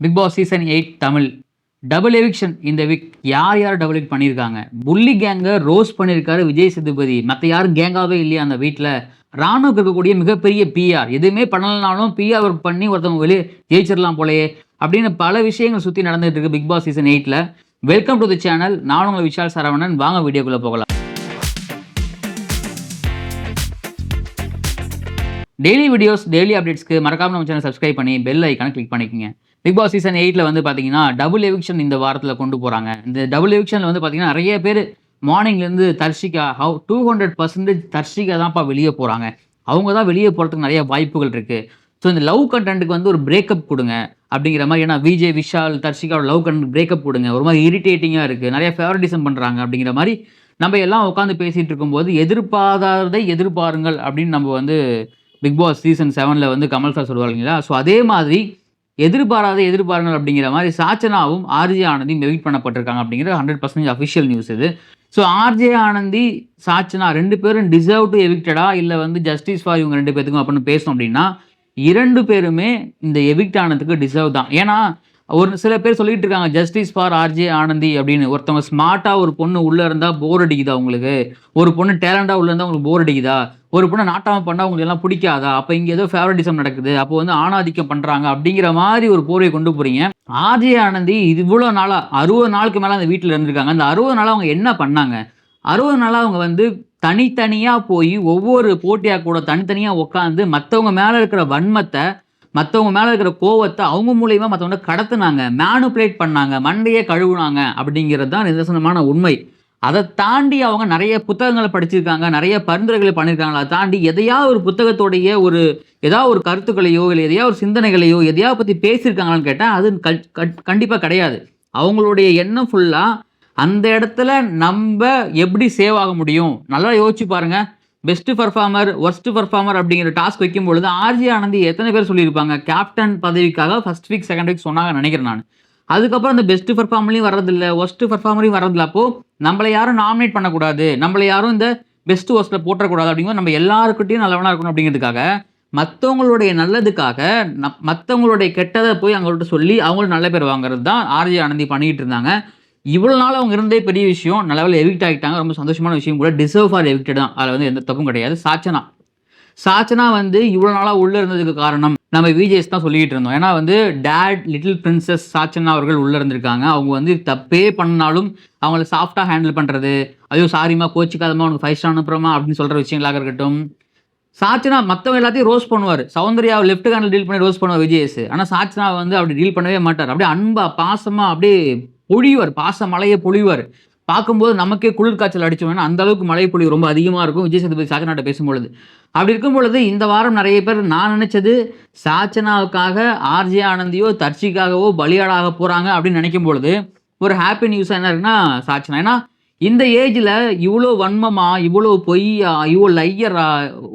Big Boss season 8 Tamil double eviction இந்த week யார் யார் டபுள் எவிக் பண்ணியிருக்காங்க. புள்ளி கேங்கை ரோஸ் பண்ணியிருக்காரு விஜய் சேதுபதி. மற்ற யாரும் கேங்காகவே இல்லையா அந்த வீட்டில். ராணுவுக்கு இருக்கக்கூடிய மிகப்பெரிய பிஆர் எதுவுமே பண்ணலனாலும் பிஆர் ஒர்க் பண்ணி ஒருத்தவங்க வெளியே ஜெயிச்சிடலாம் போலயே அப்படின்னு பல விஷயங்கள் சுற்றி நடந்துட்டு இருக்கு பிக் பாஸ் சீசன் 8ல். Welcome to the channel. நான் உங்களை விஷால் சரவணன். வாங்க வீடியோக்குள்ளே போகலாம். டெய்லி வீடியோஸ் டெய்லி அப்டேட்ஸ்க்கு மறக்காம நம்ம சேனல் சப்ஸ்கிரைப் பண்ணி பெல் ஐக்கானை கிளிக் பண்ணிக்கோங்க. பிக் பாஸ் சீசன் 8ல் வந்து பார்த்தீங்கன்னா டபுள் எவிக்ஷன் இந்த வாரத்தில் கொண்டு போகிறாங்க. இந்த டபுள் எவிக்ஷனில் வந்து பார்த்தீங்கன்னா நிறைய பேர் மார்னிங்லேருந்து தர்ஷிகா 200% தர்ஷிகா தான்ப்பா வெளியே போகிறாங்க. அவங்க தான் வெளியே போகிறதுக்கு நிறைய வாய்ப்புகள் இருக்குது. ஸோ இந்த லவ் கண்டென்ட்டுக்கு வந்து ஒரு பிரேக்கப் கொடுங்க அப்படிங்கிற மாதிரி. ஏன்னா விஜய் விஷால் தர்ஷிகாவோட லவ் கண்டென்ட் பிரேக்கப் கொடுங்க, ஒரு மாதிரி இரிட்டேட்டிங்காக இருக்குது, நிறைய ஃபேவரட்டிசம் பண்ணுறாங்க அப்படிங்கிற மாதிரி நம்ம எல்லாம் உட்காந்து பேசிகிட்டு இருக்கும்போது எதிர்பாராததை எதிர்பாருங்கள் அப்படின்னு நம்ம வந்து பிக் பாஸ் சீசன் 7ல் வந்து கமல் சார் சொல்லுவாங்க இல்லைங்களா. ஸோ அதே மாதிரி எதிர்பாருங்கள் அப்படிங்கிற மாதிரி சாச்சனாவும் ஆர்ஜே ஆனந்தியும் எவிக்ட் பண்ணப்பட்டிருக்காங்க அப்படிங்கிறது 100% அஃபிஷியல் நியூஸ் இது. ஸோ ஆர்ஜே ஆனந்தி சாச்சனா 2 பேரும் டிசர்வ் டு எவிக்டடா இல்லை வந்து ஜஸ்டிஸ் ஃபார் இவங்க 2 பேருக்கும் அப்படின்னு பேசணும் அப்படின்னா 2 பேருமே இந்த எவிக்ட் ஆனதுக்கு டிசர்வ் தான். ஏன்னா ஒரு சில பேர் சொல்லிட்டு இருக்காங்க ஜஸ்டிஸ் ஃபார் ஆர்ஜே ஆனந்தி அப்படின்னு. ஒருத்தவங்க ஸ்மார்ட்டாக ஒரு பொண்ணு உள்ளே இருந்தால் போர் அடிக்குதா உங்களுக்கு? ஒரு பொண்ணு டேலண்டாக உள்ளே இருந்தால் உங்களுக்கு போர் அடிக்குதா? ஒரு பொண்ணை நாட்டாமல் பண்ணால் உங்களுக்கு எல்லாம் பிடிக்காதா? அப்போ இங்கே ஏதோ ஃபேவரட்டிசம் நடக்குது, அப்போ வந்து ஆணாதிக்கம் பண்ணுறாங்க அப்படிங்கிற மாதிரி ஒரு போர்வை கொண்டு போகிறீங்க. ஆர்ஜே ஆனந்தி இவ்வளோ நாளாக 60 நாளுக்கு மேலே அந்த வீட்டில் இருந்திருக்காங்க. அந்த 60 நாளாக அவங்க என்ன பண்ணாங்க? 60 நாளாக அவங்க வந்து தனித்தனியாக போய் ஒவ்வொரு போட்டியாக கூட தனித்தனியாக உட்காந்து மற்றவங்க மேலே இருக்கிற வன்மத்தை, மற்றவங்க மேலே இருக்கிற கோவத்தை அவங்க மூலியமாக மற்றவங்க கடத்துனாங்க, மேனுப்புலேட் பண்ணாங்க, மண்டையே கழுவுனாங்க அப்படிங்கிறது தான் நிதர்சனமான உண்மை. அதை தாண்டி அவங்க நிறைய புத்தகங்களை படிச்சிருக்காங்க, நிறைய பரிந்துரைகளை பண்ணியிருக்காங்க. அதை தாண்டி எதையாவது ஒரு புத்தகத்தோடைய ஏதாவது ஒரு கருத்துக்களையோ இல்லை எதையாவது ஒரு சிந்தனைகளையோ எதையாவது பற்றி பேசியிருக்காங்களான்னு கேட்டால் அது கண்டிப்பாக கிடையாது. அவங்களுடைய எண்ணம் ஃபுல்லாக அந்த இடத்துல நம்ம எப்படி சேவ் ஆக முடியும். நல்லா யோசிச்சு பாருங்கள். பெஸ்ட் பர்ஃபார்மர், ஒர்ஸ்ட் பர்ஃபார்மர் அப்படிங்கிற டாஸ்க் வைக்கும் பொழுது ஆர்ஜே ஆனந்தி எத்தனை பேர் சொல்லியிருப்பாங்க கேப்டன் பதவிக்காக ஃபர்ஸ்ட் வீக் செகண்ட் வீக் சொன்னாங்க நினைக்கிறேன் நான். அதுக்கப்புறம் அந்த பெஸ்ட் பர்ஃபார்மர்லையும் வரதில்லை, ஒர்ஸ்ட் பர்ஃபார்மரையும் வரதில்லை. அப்போது நம்மளை யாரும் நாமினேட் பண்ணக்கூடாது, நம்மளை யாரும் இந்த பெஸ்ட் ஒர்ஸ்ட்டில் போட்டக்கூடாது அப்படிங்கும்போது நம்ம எல்லாருக்கிட்டையும் நல்லவனாக இருக்கணும் அப்படிங்கிறதுக்காக மற்றவங்களுடைய நல்லதுக்காக மற்றவங்களுடைய கெட்டதை போய் அவங்கள்ட்ட சொல்லி அவங்களும் நல்ல பேர் வாங்குறது தான் ஆர்ஜே ஆனந்தி பண்ணிக்கிட்டு இருந்தாங்க. இவ்வளோ நாள் அவங்க இருந்தே பெரிய விஷயம். நல்ல வேலை எவிக்ட் ஆகிட்டாங்க, ரொம்ப சந்தோஷமான விஷயம் கூட. டிசர்வ் ஃபார் எவிக்டட் தான், அதில் வந்து எந்த தப்பும் கிடையாது. சாச்சனா வந்து இவ்வளோ நாளாக உள்ளே இருந்ததுக்கு காரணம் நம்ம விஜேஸ் தான் சொல்லிக்கிட்டு இருந்தோம். ஏன்னா வந்து டேட் லிட்டில் பிரின்சஸ் சாச்சனா அவர்கள் உள்ளே இருந்திருக்காங்க. அவங்க வந்து தப்பே பண்ணாலும் அவங்கள சாஃப்டாக ஹேண்டில் பண்ணுறது, ஐயோ சாரிமா கோச்சிக்காதமா உனக்கு 5 ஸ்டார் அனுப்புறமா அப்படின்னு சொல்கிற விஷயங்களாக இருக்கட்டும். சாச்சனா மற்றவங்க எல்லாத்தையும் ரோஸ் பண்ணுவார். சௌந்தர்யாவை லெஃப்ட் ஹேண்டில் டீல் பண்ணி ரோஸ் பண்ணுவார் விஜேஸ். ஆனால் சாச்சனா வந்து அப்படி டீல் பண்ணவே மாட்டார். அப்படியே அன்பா பாசமாக அப்படியே பொழிவார், பாச மழையை பொழிவார். பார்க்கும்போது நமக்கே குளிர் காய்ச்சல் அடிச்சோம்னா அந்த அளவுக்கு மழை பொழிவு ரொம்ப அதிகமாக இருக்கும் விஜய் சேதுபதி சாச்சனாட்ட பேசும்பொழுது. அப்படி இருக்கும் பொழுது இந்த வாரம் நிறைய பேர் நான் நினைச்சது சாச்சனாவுக்காக ஆர்ஜே ஆனந்தியோ தர்ஷிக்காகவோ பலியாடாக போகிறாங்க அப்படின்னு நினைக்கும் பொழுது ஒரு ஹாப்பி நியூஸாக என்ன இருக்குன்னா சாச்சனா. ஏன்னா இந்த ஏஜில் இவ்வளோ வன்மமா, இவ்வளோ பொய்யா, இவ்வளோ லையரா,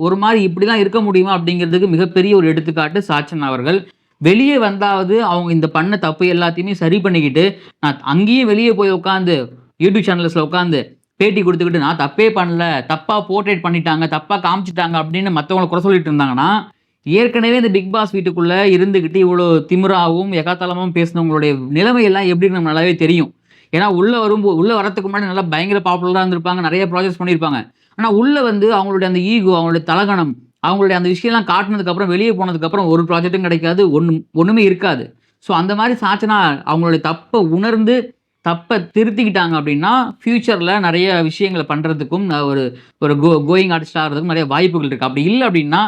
ஒரு மாதிரி இப்படிலாம் இருக்க முடியுமா அப்படிங்கிறதுக்கு மிகப்பெரிய ஒரு எடுத்துக்காட்டு சாச்சனா அவர்கள். வெளியே வந்தாவது அவங்க இந்த பண்ண தப்பு எல்லாத்தையுமே சரி பண்ணிக்கிட்டு நான் அங்கேயும் வெளியே போய் உட்காந்து யூடியூப் சேனல்ஸில் உட்காந்து பேட்டி கொடுத்துக்கிட்டு நான் தப்பே பண்ணல, தப்பாக போர்ட்ரேட் பண்ணிட்டாங்க, தப்பாக காமிச்சிட்டாங்க அப்படின்னு மற்றவங்களை குறை சொல்லிட்டு இருந்தாங்கன்னா ஏற்கனவே இந்த பிக் பாஸ் வீட்டுக்குள்ளே இருந்துக்கிட்டு இவ்வளோ திமிராகவும் எகாத்தலமும் பேசினவங்களுடைய நிலைமையெல்லாம் எப்படின்னு நம்ம நல்லாவே தெரியும். ஏன்னா உள்ளே வரத்துக்கு முன்னாடி நல்லா பயங்கர பாப்புலராக இருந்திருப்பாங்க, நிறைய ப்ராஜெக்ட்ஸ் பண்ணியிருப்பாங்க. ஆனால் உள்ளே வந்து அவங்களுடைய அந்த ஈகோ, அவங்களுடைய தலகணம், அவங்களுடைய அந்த விஷயம்லாம் காட்டினதுக்கப்புறம் வெளியே போனதுக்கப்புறம் ஒரு ப்ராஜெக்ட்டும் கிடைக்காது, ஒன்றுமே இருக்காது. ஸோ அந்த மாதிரி சாச்சனா அவங்களுடைய தப்பை உணர்ந்து தப்பை திருத்திக்கிட்டாங்க அப்படின்னா ஃப்யூச்சரில் நிறைய விஷயங்களை பண்ணுறதுக்கும் ஒரு கோயிங் ஆர்டிஸ்ட் ஆகிறதுக்கும் நிறைய வாய்ப்புகள் இருக்குது. அப்படி இல்லை அப்படின்னா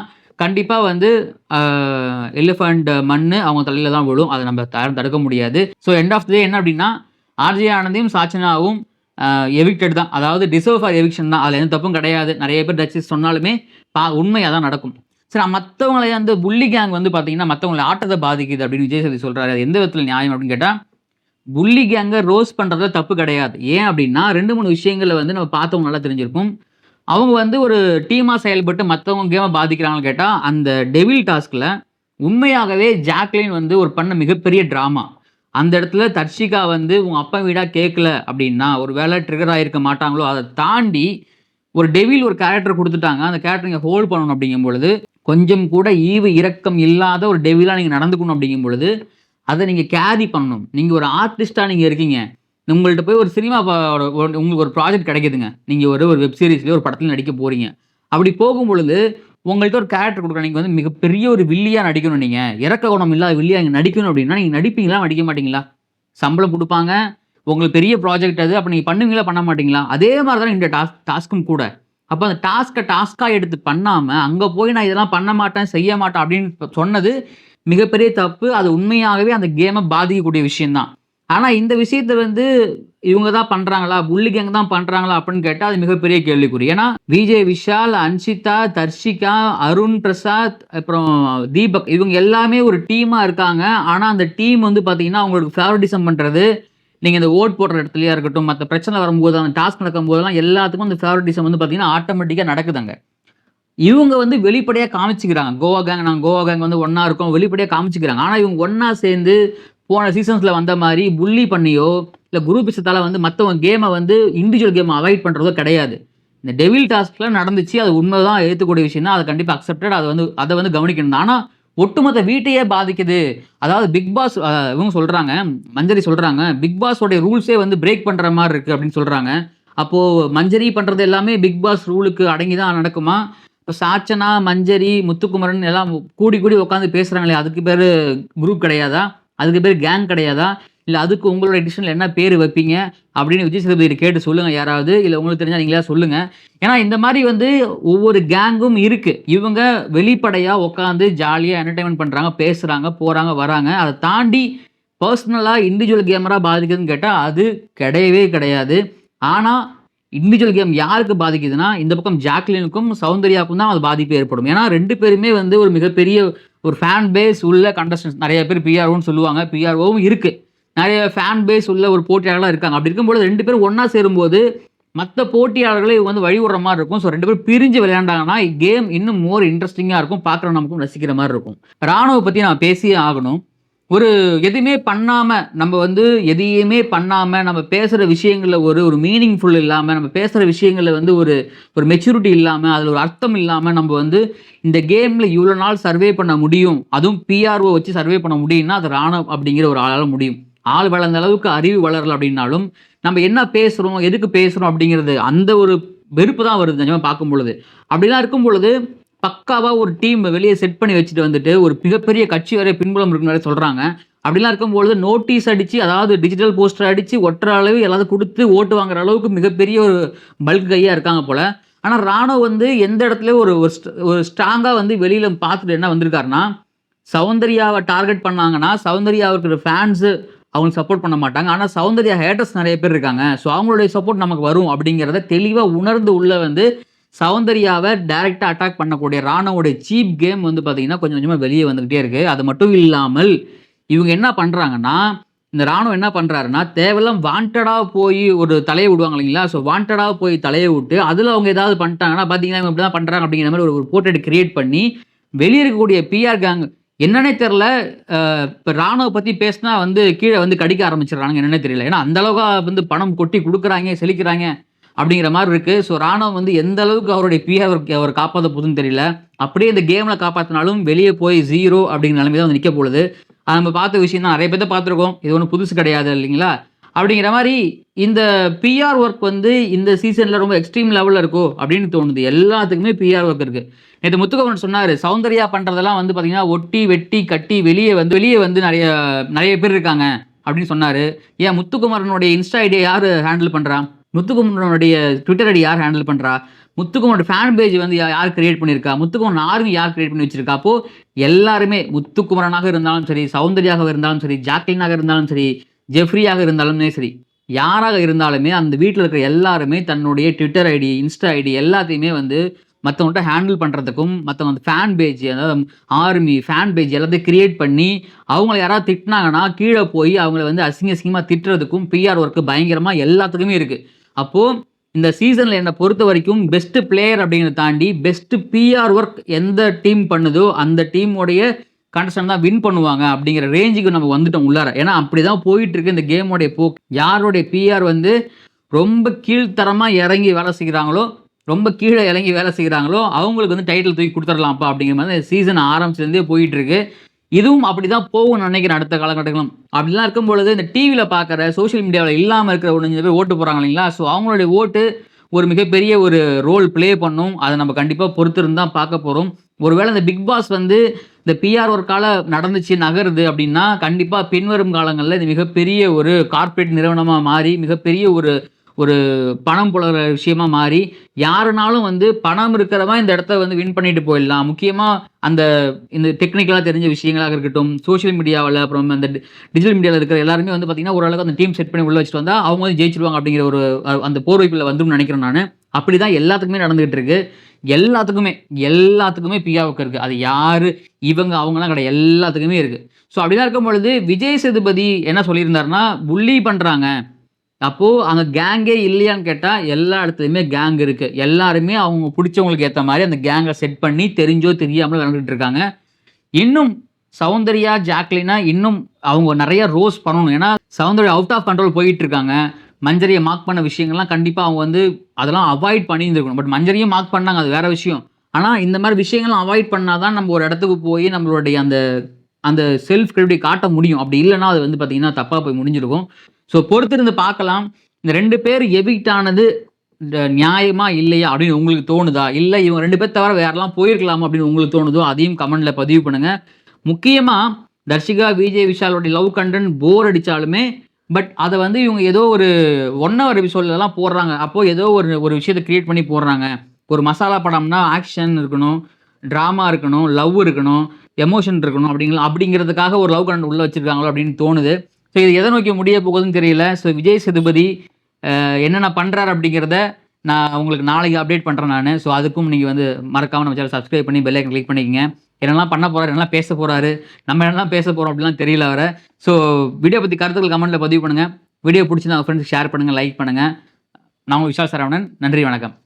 கண்டிப்பாக வந்து எலிஃபண்ட் மண் அவங்க தலையில் தான் விழும். அதை நம்ம தடுக்க முடியாது. ஸோ எண்ட் ஆஃப் த டே என்ன அப்படின்னா ஆர்ஜே ஆனந்தியும் சாச்சனாவும் எவிக்டட் தான். அதாவது டிசர்வ் ஃபார் எவிக்ஷன் தான், அதில் எந்த தப்பும் கிடையாது. நிறைய பேர் ஜட்ஜஸ் சொன்னாலுமே உண்மையாக தான் நடக்கும். சரி, மற்றவங்களை வந்து புள்ளி கேங் வந்து பார்த்தீங்கன்னா மற்றவங்களை ஆட்டத்தை பாதிக்குது அப்படின்னு விஜய் சேதுபதி சொல்கிறாரு. அது எந்த விதத்தில் நியாயம் அப்படின்னு கேட்டால் புள்ளி கேங்கை ரோஸ் பண்ணுறதுல தப்பு கிடையாது. ஏன் அப்படின்னா 2-3 விஷயங்களை வந்து நம்ம பார்த்தவங்க நல்லா தெரிஞ்சிருக்கும். அவங்க வந்து ஒரு டீமாக செயல்பட்டு மற்றவங்க கேமை பாதிக்கிறாங்கன்னு கேட்டால் அந்த டெவில் டாஸ்கில் உண்மையாகவே ஜாக்லின் வந்து ஒரு பண்ண மிகப்பெரிய ட்ராமா. அந்த இடத்துல தர்ஷிகா வந்து உங்கள் அப்பா வீடாக கேட்கல அப்படின்னா ஒரு வேளை ட்ரிகர் ஆகிருக்க மாட்டாங்களோ. அதை தாண்டி ஒரு டெவில் ஒரு கேரக்டர் கொடுத்துட்டாங்க, அந்த கேரக்டர் நீங்கள் ஹோல்ட் பண்ணணும் அப்படிங்கும் பொழுது கொஞ்சம் கூட ஈவு இரக்கம் இல்லாத ஒரு டெவிலாக நீங்கள் நடந்துக்கணும் அப்படிங்கும் பொழுது அதை நீங்கள் கேரி பண்ணணும். நீங்கள் ஒரு ஆர்டிஸ்ட்டாக நீங்கள் இருக்கீங்க. உங்கள்ட்ட போய் ஒரு சினிமா உங்களுக்கு ஒரு ப்ராஜெக்ட் கிடைக்குதுங்க. நீங்கள் ஒரு வெப் சீரிஸ்லயோ ஒரு படத்துல நடிக்க போறீங்க. அப்படி போகும்பொழுது உங்கள்ட்ட ஒரு கேரக்டர் குடுக்குறாங்க. நீங்க வந்து மிகப்பெரிய ஒரு வில்லியா நடிக்கணும் நீங்க. இரக்க குணம் இல்லாத வில்லியா நீங்க நடிக்கணும் அப்படின்னா, நீங்க நடிப்பீங்களா? நடிக்க மாட்டீங்களா? சம்பளம் குடுப்பாங்க. உங்களுக்கு பெரிய ப்ராஜெக்ட் அது. அப்ப நீங்க பண்ணுவீங்களா? பண்ண மாட்டீங்களா? அதே மாரி தான் இந்த டாஸ்க்கும் கூட. அப்ப அந்த டாஸ்க்கா எடுத்து பண்ணாம, அங்க போய் நான் இதெல்லாம் பண்ண மாட்டேன், செய்ய மாட்டேன் அப்படின்னு சொன்னது மிகப்பெரிய தப்பு. அது உண்மையாகவே அந்த கேம பாதிக்கக்கூடிய விஷயம் தான். ஆனா இந்த விஷயத்த வந்து இவங்க தான் பண்றாங்களா? புல்லி கேங் தான் பண்றாங்களா? அப்படின்னு கேட்டா, அது மிகப்பெரிய கேள்விக்குறி. ஏன்னா, விஜய் விஷால், அன்ஷிதா, தர்ஷிகா, அருண் பிரசாத், அப்புறம் தீபக் இவங்க எல்லாமே ஒரு டீமா இருக்காங்க. ஆனா, அந்த டீம் வந்து பார்த்தீங்கன்னா, அவங்களுக்கு ஃபேவரட்டிசம் பண்றது, நீங்க இந்த ஓட் போடுற இடத்துலயா இருக்கட்டும், மத்த பிரச்சனை வரும்போது, அந்த டாஸ்க் நடக்கும்போதெல்லாம் எல்லாத்துக்கும் அந்த ஃபேவரட்டிசம் வந்து பார்த்தீங்கன்னா, ஆட்டோமேட்டிக்கா நடக்குது. இவுங்க வந்து வெளிப்படையா காமிச்சுக்கிறாங்க. நாங்க கோவா கேங் வந்து ஒண்ணா இருக்கோம். வெளிப்படையா காமிச்சுக்கிறாங்க. ஆனா, இவங்க ஒண்ணா சேர்ந்து போன சீசன்ஸ்ல வந்த மாரி புல்லி பண்ணியோ, இல்ல குரூப்பிசத்தால வந்து மத்தவங்க கேம வந்து இண்டிவிஜுவல் கேம அவாய்ட் பண்றதோ கிடையாது. இந்த டெவில் டாஸ்க்ல நடந்துச்சு. அது உண்மைதான் ஏத்துக்கக்கூடிய விஷயம் தான். அத கண்டிப்பா அக்செப்டட். அத வந்து கவனிக்கணும் தான். ஆனா, ஒட்டுமொத்த வீட்டையே பாதிக்குது. அதாவது பிக் பாஸ் இவங்க சொல்றாங்க, மஞ்சரி சொல்றாங்க, பிக் பாஸோட ரூல்ஸே வந்து பிரேக் பண்ற மாரி இருக்கு அப்படின்னு சொல்றாங்க. அப்போ மஞ்சரி பண்றது எல்லாமே பிக் பாஸ் ரூலுக்கு அடங்கி தான் நடக்குமா? இப்ப சாச்சனா, மஞ்சரி, முத்துக்குமரன் எல்லாம் கூடி கூடி உட்காந்து பேசுறாங்களே, அதுக்கு பேரு குரூப் கிடையாதா? அதுக்கு பேரு கேங் கிடையாதா? இல்ல அதுக்கு உங்களோட எடிஷன்ல என்ன பேரு வைப்பீங்க? அப்படின்னு விஜய் சேதுபதி கேட்டு சொல்லுங்க யாராவது. இல்ல உங்களுக்கு தெரிஞ்சா நீங்களே சொல்லுங்க. ஏன்னா இந்த மாரி வந்து ஒவ்வொரு கேங்கும் இருக்கு. இவங்க வெளிப்படையா உட்காந்து ஜாலியா என்டர்டெயின்மென்ட் பண்றாங்க, பேசுறாங்க, போறாங்க, வராங்க. அத தாண்டி பெர்சனலா இண்டிவிஜுவல் கேமரா பாதிக்குதுன்னு கேட்டா, அது கிடையவே கிடையாது. ஆனா இண்டிவிஜுவல் கேம் யாருக்கு பாதிக்குதுன்னா, இந்த பக்கம் ஜாக்லினுக்கும், சௌந்தர்யாவுக்கும் தான் அது பாதிப்பு ஏற்படும். ஏன்னா 2 பேருமே வந்து ஒரு மிகப்பெரிய ஒரு ஃபேன் பேஸ் உள்ள கண்டஸ்டன்ட்ஸ். நெறைய பேர் பிஆர்ஓன்னு சொல்லுவாங்க. பிஆர்ஓவும் இருக்கு. நெறைய ஃபேன் பேஸ் உள்ள ஒரு போட்டியாளர்களா இருக்காங்க. அப்படி இருக்கும்பொழுது 2 பேரும் ஒண்ணா சேரும்போது, மத்த போட்டியாளர்கள இவங்க வந்து வழிவிடுற மாரி இருக்கும். ஸோ 2 பேரும் பிரிஞ்சு விளையாண்டாங்கன்னா, கேம் இன்னும் மோர் இன்ட்ரஸ்டிங்கா இருக்கும். பார்க்குற நமக்கும் ரசிக்கிற மாரி இருக்கும். ராணுவ பத்தி நான் பேசியே ஆகணும். ஒரு எதுவுமே பண்ணாம, நம்ம வந்து எதையுமே பண்ணாம, நம்ம பேசுற விஷயங்கள்ல ஒரு ஒரு மீனிங்ஃபுல் இல்லாம, நம்ம பேசுற விஷயங்கள்ல வந்து ஒரு ஒரு மெச்சூரிட்டி இல்லாம, அதுல ஒரு அர்த்தம் இல்லாம, நம்ம வந்து இந்த கேம்ல இவ்வளோ நாள் சர்வே பண்ண முடியும். அதுவும் பிஆர்ஓ வச்சு சர்வே பண்ண முடியும்னா, அது ராணவ் அப்படிங்கிற ஒரு ஆளால முடியும். ஆள் வளர்ந்த அளவுக்கு அறிவு வளரல அப்படின்னாலும், நம்ம என்ன பேசுறோம், எதுக்கு பேசுறோம் அப்படிங்கிறது, அந்த ஒரு வெறுப்பு தான் வருது நிஜமா பார்க்கும் பொழுது. அப்படிலாம் இருக்கும் பொழுது பக்காவா ஒரு டீம் வெளிய செட் பண்ணி வச்சுட்டு வந்துட்டு, ஒரு மிகப்பெரிய கட்சி வரை பின்புலம் இருக்குன்னு வேற சொல்றாங்க. அப்படிலாம் இருக்கும்பொழுது நோட்டீஸ் அடிச்சு, அதாவது டிஜிட்டல் போஸ்டர் அடிச்சு ஒட்டுற அளவு எல்லாத்தையும் குடுத்து ஓட்டு வாங்குற அளவுக்கு மிகப்பெரிய ஒரு பல்க் கையா இருக்காங்க போல. ஆனா ராணுவ வந்து எந்த இடத்துலயும் ஒரு ஒரு ஒரு ஸ்ட்ராங்கா வந்து வெளியில பார்த்துட்டு என்ன வந்திருக்காருன்னா, சௌந்தர்யாவ டார்கெட் பண்ணாங்கன்னா, சௌந்தர்யாவுக்கு இருக்கிற ஃபேன்ஸு அவங்களுக்கு சப்போர்ட் பண்ண மாட்டாங்க. ஆனா சௌந்தர்யா ஹேட்டர்ஸ் நெறைய பேர் இருக்காங்க. ஸோ அவங்களுடைய சப்போர்ட் நமக்கு வரும் அப்படிங்கிறத தெளிவா உணர்ந்து உள்ள வந்து சௌந்தர்யாவ டைரக்ட்டா அட்டாக் பண்ணக்கூடிய ராணவோட சீப் கேம் வந்து பார்த்தீங்கன்னா, கொஞ்சம் கொஞ்சமா வெளிய வந்துகிட்டே இருக்கு. அது மட்டும் இல்லாமல், இவங்க என்ன பண்றாங்கன்னா, இந்த ராணுவம் என்ன பண்றாருன்னா, தேவையில்லாம வாண்டடா போய் ஒரு தலைய விடுவாங்க இல்லைங்களா? ஸோ வாண்டடா போய் தலைய விட்டு, அதுல அவங்க ஏதாவது பண்ணிட்டாங்கன்னா, பார்த்தீங்கன்னா, இவங்க இப்படிதான் பண்றாங்க அப்படிங்கிற மாரி ஒரு போர்ட்ரெய்ட் கிரியேட் பண்ணி, வெளிய இருக்கக்கூடிய பிஆர் கேங் என்னன்னே தெரியல. இப்ப ராணுவ பத்தி பேசினா வந்து கீழ வந்து கடிக்க ஆரம்பிச்சுடுறானுங்க என்னன்னே தெரியல. ஏன்னா அந்த அளவுக்கு வந்து பணம் கொட்டி குடுக்குறாய்ங்க, செழிக்கிறாய்ங்க. அப்படிங்கிற மாரி இருக்கு. ஸோ ராணுவம் வந்து எந்த அளவுக்கு அவருடைய பிஆர் அவர் காப்பாத்த போதுன்னு தெரியல. அப்படியே இந்த கேம்ல காப்பாத்துனாலும் வெளிய போய் 0 அப்படிங்கிற நிலைமை தான் வந்து நிக்க போகுது. அது நம்ம பார்த்த விஷயம் தான். நெறைய பேத்த பார்த்துருக்கோம். இது ஒண்ணும் புதுசு கிடையாது இல்லைங்களா? அப்படிங்கிற மாரி இந்த பிஆர் ஒர்க் வந்து இந்த சீசன்ல ரொம்ப எக்ஸ்ட்ரீம் லெவல்ல இருக்கோ அப்படின்னு தோணுது. எல்லாத்துக்குமே பிஆர் ஒர்க் இருக்கு. நேத்து முத்துக்குமரன் சொன்னாரு. சௌந்தர்யா பண்றதெல்லாம் வந்து பார்த்தீங்கன்னா, ஒட்டி, வெட்டி, கட்டி வெளிய வந்து நெறைய நெறைய பேர் இருக்காங்க அப்படின்னு சொன்னாரு. ஏன் முத்துக்குமரனுடைய இன்ஸ்டா ஐடிய யாரு ஹேண்டில் பண்றா? முத்துக்குமரனுடைய ட்விட்டர் ஐடி யார் ஹேண்டில் பண்றா? முத்துக்குமரனோட ஃபேன் பேஜ் வந்து யார் கிரியேட் பண்ணியிருக்கா? முத்துக்குமரன் ஆர்மி யார் கிரியேட் பண்ணி வச்சிருக்கா? அப்போ எல்லாருமே முத்துக்குமரனாக இருந்தாலும் சரி, சௌந்தர்யாவாக இருந்தாலும் சரி, ஜாக்லினாக இருந்தாலும் சரி, ஜெஃப்ரியாக இருந்தாலுமே சரி, யாராக இருந்தாலுமே அந்த வீட்ல இருக்கிற எல்லாருமே தன்னுடைய ட்விட்டர் ஐடி, இன்ஸ்டா ஐடி எல்லாத்தையுமே வந்து மத்தவங்கள்ட்ட ஹேண்டில் பண்றதுக்கும், மத்தவங்க ஃபேன் பேஜ் அதாவது ஆர்மி, ஃபேன் பேஜ் எல்லாத்தையும் கிரியேட் பண்ணி, அவங்கள யாராவது திட்டுனாங்கன்னா, கீழ போய் அவங்கள வந்து அசிங்கமா திட்டுறதுக்கும் பிஆர் ஒர்க் பயங்கரமா எல்லாத்துக்குமே இருக்கு. அப்போ இந்த சீசன்ல என்ன பொறுத்தவரைக்கும் பெஸ்ட் பிளேயர் அப்படிங்கிறத தாண்டி, பெஸ்ட் பிஆர் ஒர்க் எந்த டீம் பண்ணுதோ, அந்த டீமோடைய கண்டஸ்டன்ட் தான் வின் பண்ணுவாங்க அப்படிங்கிற ரேஞ்சுக்கு நம்ம வந்துட்டோம் உள்ளார. ஏன்னா அப்படிதான் போயிட்டு இருக்கு இந்த கேமோடைய போக்கு. யாருடைய பிஆர் வந்து ரொம்ப கீழ்த்தரமா இறங்கி வேலை செய்கிறாங்களோ, ரொம்ப கீழ இறங்கி வேலை செய்கிறாங்களோ, அவங்களுக்கு வந்து டைட்டில் தூக்கி குடுத்துறலாம்ப்பா அப்படிங்கிற மாரி சீசன் ஆரம்பிச்சதுலேருந்தே போயிட்டு இருக்கு. இதுவும் அப்படிதான் போகும்னு நினைக்கிறேன் அடுத்த காலகட்டங்களும். அப்படிலாம் இருக்கும் பொழுது இந்த டிவியில பார்க்குற, சோசியல் மீடியாவுல இல்லாம இருக்கிற ஒரு 5 பேர் ஓட்டு போடுறாங்க இல்லைங்களா? ஸோ அவங்களுடைய ஓட்டு ஒரு மிகப்பெரிய ஒரு ரோல் ப்ளே பண்ணும். அத நம்ம கண்டிப்பா பொறுத்திருந்து தான் பார்க்க போறோம். ஒருவேளை இந்த பிக் பாஸ் வந்து இந்த பிஆர் ஒர்க்கால நடந்துச்சு, நகருது அப்படின்னா, கண்டிப்பா பின்வரும் காலங்கள்ல இது மிகப்பெரிய ஒரு கார்ப்பரேட் நிறுவனமா மாறி, மிகப்பெரிய ஒரு ஒரு பணம் புழங்குற விஷயமா மாறி, யாருனாலும் வந்து பணம் இருக்கிறவன் இந்த இடத்த வந்து வின் பண்ணிட்டு போயிடலாம். முக்கியமா அந்த இந்த டெக்னிக்கலா தெரிஞ்ச விஷயங்களாக இருக்கட்டும், சோசியல் மீடியாவுல அப்புறம் அந்த டிஜிட்டல் மீடியால இருக்கிற எல்லாருமே வந்து பார்த்தீங்கன்னா, ஓரளவுக்கு அந்த டீம் செட் பண்ணி உள்ள வச்சுட்டு வந்தா, அவங்க வந்து ஜெயிச்சுருவாங்க அப்படிங்கிற ஒரு அந்த போர்வைக்குள்ள வந்துரும்னு நினைக்கிறேன் நானு. அப்படிதான் எல்லாத்துக்குமே நடந்துகிட்டு இருக்கு. எல்லாத்துக்குமே, எல்லாத்துக்குமே பிஆர்ஓக்கு இருக்கு. அது யாரு, இவங்க, அவங்கலாம் கிடையாது. எல்லாத்துக்குமே இருக்கு. ஸோ அப்படிலாம் இருக்கும் பொழுது, விஜய் சேதுபதி என்ன சொல்லியிருந்தாருன்னா, புல்லி பண்றாங்க. அப்போ அங்க கேங்கே இல்லையான்னு கேட்டா, எல்லா இடத்துலயுமே கேங் இருக்கு. எல்லாருமே அவங்க புடிச்சவங்களுக்கு ஏத்த மாரி அந்த கேங்க செட் பண்ணி தெரிஞ்சோ, தெரியாமலோ விளையாண்டுட்டு இருக்காங்க. இன்னும் சௌந்தர்யா, ஜாக்லினா இன்னும் அவங்க நெறைய ரோஸ் பண்ணணும். ஏன்னா, சௌந்தர்யா அவுட் ஆஃப் கண்ட்ரோல் போயிட்டு இருக்காங்க. மஞ்சரிய மார்க் பண்ண விஷயங்கள்லாம் கண்டிப்பா அவங்க வந்து அதெல்லாம் அவாய்ட் பண்ணியிருந்திருக்கணும். பட் மஞ்சரியும் மார்க் பண்ணாங்க. அது வேற விஷயம். ஆனா, இந்த மாரி விஷயங்கள்லாம் அவாய்ட் பண்ணா தான் நம்ம ஒரு இடத்துக்கு போய் நம்மளுடைய அந்த அந்த செல்ஃப் கிரெடிபிலிட்டி காட்ட முடியும். அப்படி இல்லன்னா, அது வந்து பார்த்தீங்கன்னா, தப்பா போய் முடிஞ்சிருக்கும். ஸோ பொறுத்திருந்து பார்க்கலாம். இந்த 2 பேர் எவிக்ட் ஆனது நியாயமா? இல்லையா? அப்படின்னு உங்களுக்கு தோணுதா? இல்ல இவங்க 2 பேர் தவிர வேற யாரெல்லாம் போயிருக்கலாமா? அப்படின்னு உங்களுக்கு தோணுதோ, அதையும் கமெண்ட்ல பதிவு பண்ணுங்க. முக்கியமா தர்ஷிகா, விஜய், விஷாலோட லவ் கன்டென்ட் போர் அடிச்சாலுமே, பட் அத வந்து இவங்க ஏதோ ஒரு 1 ஹவர் எபிசோட்லலாம் போடுறாங்க. அப்போ ஏதோ ஒரு ஒரு விஷயத்த கிரியேட் பண்ணி போடுறாங்க. ஒரு மசாலா படம்னா ஆக்ஷன் இருக்கணும், டிராமா இருக்கணும், லவ் இருக்கணும், எமோஷன் இருக்கணும் அப்படிங்கிறதுக்காக ஒரு லவ் கன்டென்ட் உள்ள வச்சிருக்காங்களோ அப்படின்னு தோணுது. ஸோ இது எதை நோக்கி முடிய போகுதுன்னு தெரியல. ஸோ விஜய் சேதுபதி என்னென்ன பண்றாரு அப்படிங்கிறத நான் உங்களுக்கு நாளைக்கு அப்டேட் பண்றேன் நானு. ஸோ அதுக்கும் நீங்க வந்து மறக்காம நம்ம சேனல் சப்ஸ்கிரைப் பண்ணி பெல் ஐகான் கிளிக் பண்ணிக்கங்க. என்னெல்லாம் பண்ண போறாரு, என்னெல்லாம் பேச போறாரு, நம்ம என்னெல்லாம் பேச போறோம் அப்படிலாம் தெரியல வேற. ஸோ வீடியோ பத்தி கருத்துக்கள் கமெண்ட்ல பதிவு பண்ணுங்க. வீடியோ பிடிச்சிருந்தா உங்க ஃப்ரெண்ட்ஸ்க்கு ஷேர் பண்ணுங்க, லைக் பண்ணுங்க. நான் உங்க விஷால் சரவணன். நன்றி, வணக்கம்.